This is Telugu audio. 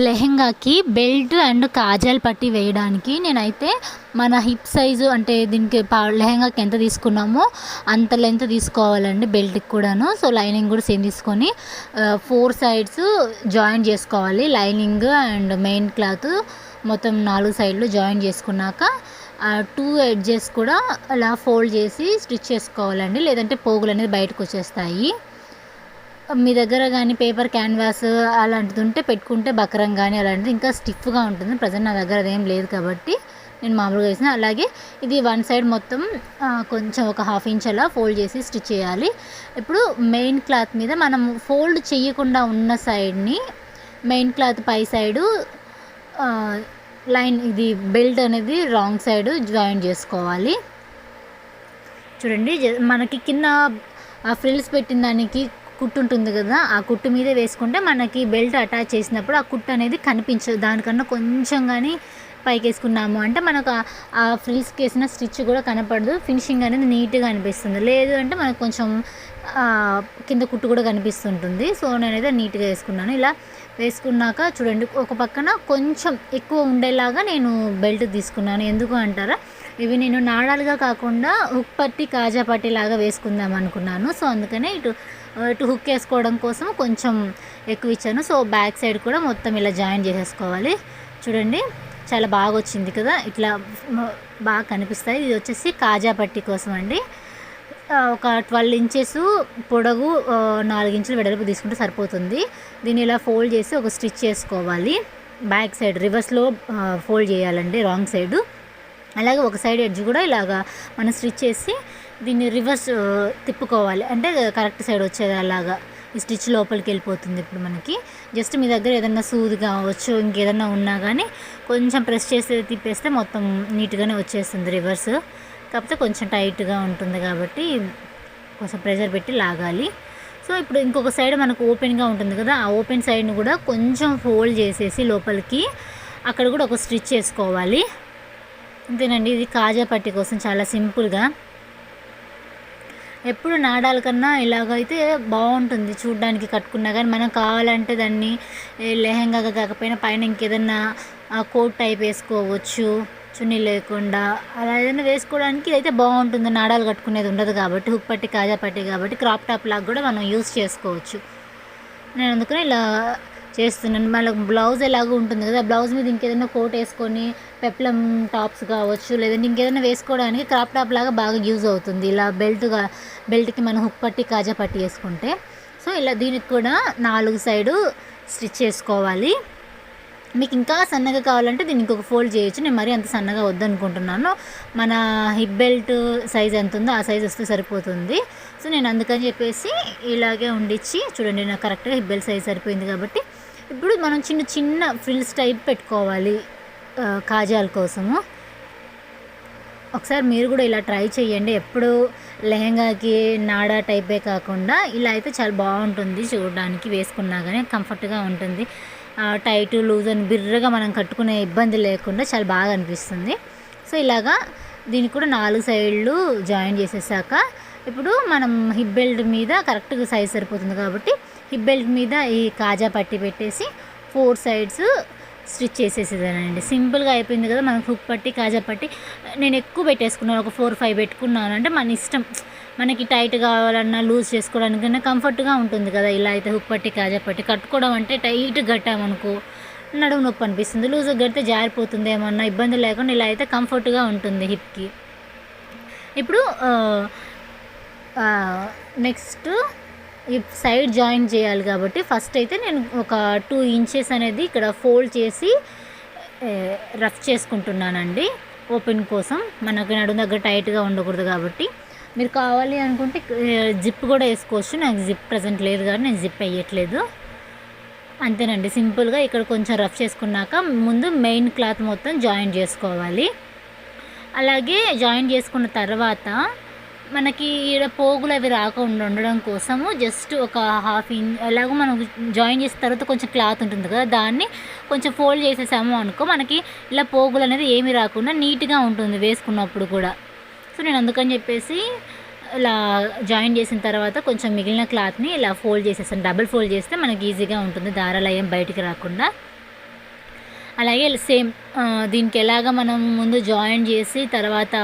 లెహెంగాకి బెల్ట్ అండ్ కాజాలు పట్టి వేయడానికి నేనైతే మన హిప్ సైజు అంటే దీనికి లెహెంగాకి ఎంత తీసుకున్నామో అంత లెంత్ తీసుకోవాలండి బెల్ట్కి కూడాను. సో లైనింగ్ కూడా సేమ్ తీసుకొని 4 సైడ్స్ జాయిన్ చేసుకోవాలి. లైనింగ్ అండ్ మెయిన్ క్లాత్ మొత్తం 4 సైడ్లు జాయిన్ చేసుకున్నాక 2 ఎడ్జెస్ కూడా అలా ఫోల్డ్ చేసి స్టిచ్ చేసుకోవాలండి, లేదంటే పోగులు అనేది బయటకు వచ్చేస్తాయి. మీ దగ్గర కానీ పేపర్ క్యాన్వాస్ అలాంటిది ఉంటే పెట్టుకుంటే బకరం కానీ అలాంటిది ఇంకా స్టిఫ్గా ఉంటుంది. ప్రజెంట్ నా దగ్గర అదేం లేదు కాబట్టి నేను మామూలుగా వేసిన. అలాగే ఇది 1 సైడ్ మొత్తం కొంచెం ఒక 1/2 ఇంచ్ అలా ఫోల్డ్ చేసి స్టిచ్ చేయాలి. ఇప్పుడు మెయిన్ క్లాత్ మీద మనం ఫోల్డ్ చేయకుండా ఉన్న సైడ్ని మెయిన్ క్లాత్ పై సైడు లైన్ ఇది బెల్ట్ అనేది రాంగ్ సైడ్ జాయిన్ చేసుకోవాలి. చూడండి, మనకి కింద ఫ్రిల్స్ పెట్టిన దానికి కుట్టు ఉంటుంది కదా, ఆ కుట్టు మీదే వేసుకుంటే మనకి బెల్ట్ అటాచ్ చేసినప్పుడు ఆ కుట్టు అనేది కనిపించదు. దానికన్నా కొంచెం కానీ పైకి వేసుకున్నాము అంటే మనకు ఆ ఫ్రిల్స్కి వేసిన స్టిచ్ కూడా కనపడదు, ఫినిషింగ్ అనేది నీట్గా అనిపిస్తుంది. లేదు అంటే మనకు కొంచెం కింద కుట్టు కూడా కనిపిస్తుంటుంది. సో నేనైతే నీట్గా వేసుకున్నాను. ఇలా వేసుకున్నాక చూడండి, ఒక పక్కన కొంచెం ఎక్కువ ఉండేలాగా నేను బెల్ట్ తీసుకున్నాను. ఎందుకు అంటారా, ఇవి నేను నాడాలుగా కాకుండా హుక్ పట్టి కాజా పట్టి లాగా వేసుకుందాం అనుకున్నాను. సో అందుకనే ఇటు హుక్ వేసుకోవడం కోసం కొంచెం ఎక్కువ ఇచ్చాను. సో బ్యాక్ సైడ్ కూడా మొత్తం ఇలా జాయిన్ చేసేసుకోవాలి. చూడండి, చాలా బాగా వచ్చింది కదా, ఇట్లా బాగా కనిపిస్తాయి. ఇది వచ్చేసి కాజా పట్టి కోసం అండి. ఒక 12 ఇంచెస్ పొడవు, 4 ఇంచులు వెడల్పు తీసుకుంటే సరిపోతుంది. దీన్ని ఇలా ఫోల్డ్ చేసి ఒక స్టిచ్ చేసుకోవాలి. బ్యాక్ సైడ్ రివర్స్లో ఫోల్డ్ చేయాలండి, రాంగ్ సైడు. అలాగే ఒక సైడ్ ఎడ్జ్ కూడా ఇలాగా మనం స్టిచ్ చేసి దీన్ని రివర్స్ తిప్పుకోవాలి, అంటే కరెక్ట్ సైడ్ వచ్చేది. అలాగా ఈ స్టిచ్ లోపలికి వెళ్ళిపోతుంది. ఇప్పుడు మనకి జస్ట్ మీ దగ్గర ఏదన్నా సూది కావచ్చు, ఇంకేదన్నా ఉన్నా కానీ కొంచెం ప్రెస్ చేసి తిప్పేస్తే మొత్తం నీట్గానే వచ్చేస్తుంది రివర్స్. కాకపోతే కొంచెం టైట్గా ఉంటుంది కాబట్టి కొంచెం ప్రెషర్ పెట్టి లాగాలి. సో ఇప్పుడు ఇంకొక సైడ్ మనకు ఓపెన్గా ఉంటుంది కదా, ఆ ఓపెన్ సైడ్ని కూడా కొంచెం ఫోల్డ్ చేసేసి లోపలికి అక్కడ కూడా ఒక స్టిచ్ చేసుకోవాలి. అంతేనండి, ఇది కాజా పట్టి కోసం చాలా సింపుల్గా. ఎప్పుడు నాడాల కన్నా ఇలాగైతే బాగుంటుంది చూడ్డానికి, కట్టుకున్నా కానీ. మనం కావాలంటే దాన్ని లెహెంగాగా కాకపోయినా పైన ఇంకేదన్నా కోట్ టైప్ వేసుకోవచ్చు, చున్నీ లేకుండా అలా ఏదైనా వేసుకోవడానికి అయితే బాగుంటుంది. నాడాలు కట్టుకునేది ఉండదు కాబట్టి, హుక్ పట్టి కాజా పట్టి కాబట్టి క్రాప్ టాప్ లాగా కూడా మనం యూస్ చేసుకోవచ్చు. నేను అందుకని ఇలా చేస్తున్నాను. మళ్ళీ బ్లౌజ్ ఎలాగో ఉంటుంది కదా, బ్లౌజ్ మీద ఇంకేదైనా కోట్ వేసుకొని పెప్లం టాప్స్ కావచ్చు, లేదంటే ఇంకేదైనా వేసుకోవడానికి క్రాప్ టాప్ లాగా బాగా యూజ్ అవుతుంది. ఇలా బెల్ట్కి మనం హుక్ పట్టి కాజా పట్టి వేసుకుంటే. సో ఇలా దీనికి కూడా 4 సైడు స్టిచ్ చేసుకోవాలి. మీకు ఇంకా సన్నగా కావాలంటే దీన్ని ఇంకొక ఫోల్డ్ చేయొచ్చు. నేను మరీ అంత సన్నగా వద్దనుకుంటున్నాను. మన హిప్ బెల్ట్ సైజ్ ఎంత ఉందో ఆ సైజ్ వస్తే సరిపోతుంది. సో నేను అందుకని చెప్పేసి ఇలాగే ఉండిచ్చి, చూడండి నాకు కరెక్ట్గా హిప్ బెల్ట్ సైజ్ సరిపోయింది కాబట్టి ఇప్పుడు మనం చిన్న చిన్న ఫ్రిల్స్ టైప్ పెట్టుకోవాలి కాజాల కోసము. ఒకసారి మీరు కూడా ఇలా ట్రై చేయండి. ఎప్పుడు లెహెంగాకి నాడా టైపే కాకుండా ఇలా అయితే చాలా బాగుంటుంది చూడడానికి, వేసుకున్నా కానీ కంఫర్ట్గా ఉంటుంది. టైట్ లూజ్ అని బిర్రగా మనం కట్టుకునే ఇబ్బంది లేకుండా చాలా బాగా అనిపిస్తుంది. సో ఇలాగా దీనికి కూడా 4 సైడ్లు జాయిన్ చేసేసాక ఇప్పుడు మనం హిప్ బెల్ట్ మీద కరెక్ట్గా సైజ్ సరిపోతుంది కాబట్టి హిప్ బెల్ట్ మీద ఈ కాజా పట్టి పెట్టేసి 4 సైడ్స్ స్టిచ్ చేసేసేదానండి. సింపుల్గా అయిపోయింది కదా మనకు హుక్ పట్టి కాజా పట్టి. నేను ఎక్కువ పెట్టేసుకున్నాను, ఒక 4-5 పెట్టుకున్నాను. అంటే మన ఇష్టం, మనకి టైట్ కావాలన్నా లూజ్ చేసుకోవడానికన్నా కంఫర్ట్గా ఉంటుంది కదా. ఇలా అయితే హుక్ పట్టి కాజా పట్టి కట్టుకోవడం అంటే టైట్ కట్టామనుకో నడుము నొప్పి అనిపిస్తుంది, లూజ్గా కడితే జారిపోతుంది, ఏమన్నా ఇబ్బంది లేకుండా ఇలా అయితే కంఫర్ట్గా ఉంటుంది హిప్కి. ఇప్పుడు నెక్స్ట్ ఈ సైడ్ జాయిన్ చేయాలి కాబట్టి ఫస్ట్ అయితే నేను ఒక 2 ఇంచెస్ అనేది ఇక్కడ ఫోల్డ్ చేసి రఫ్ చేసుకుంటున్నానండి ఓపెన్ కోసం. మనకు నడుము దగ్గర టైట్గా ఉండకూడదు కాబట్టి. మీరు కావాలి అనుకుంటే జిప్ కూడా వేసుకోవచ్చు. నాకు జిప్ ప్రజెంట్ లేదు కాబట్టి నేను జిప్ వేయట్లేదు. అంతేనండి, సింపుల్గా ఇక్కడ కొంచెం రఫ్ చేసుకున్నాక ముందు మెయిన్ క్లాత్ మొత్తం జాయిన్ చేసుకోవాలి. అలాగే జాయిన్ చేసుకున్న తర్వాత మనకి ఈడ పోగులు అవి రాకుండా ఉండడం కోసము జస్ట్ ఒక 1/2 ఇంచ్ ఎలాగో మనం జాయిన్ చేసిన తర్వాత కొంచెం క్లాత్ ఉంటుంది కదా, దాన్ని కొంచెం ఫోల్డ్ చేసేసాము అనుకో మనకి ఇలా పోగులు అనేది ఏమీ రాకుండా నీట్గా ఉంటుంది వేసుకున్నప్పుడు కూడా. సో నేను అందుకని చెప్పేసి ఇలా జాయిన్ చేసిన తర్వాత కొంచెం మిగిలిన క్లాత్ని ఇలా ఫోల్డ్ చేసేసాను. డబుల్ ఫోల్డ్ చేస్తే మనకి ఈజీగా ఉంటుంది, దారాలు ఏం బయటికి రాకుండా. అలాగే సేమ్ దీనికి ఎలాగ మనం ముందు జాయిన్ చేసి తర్వాత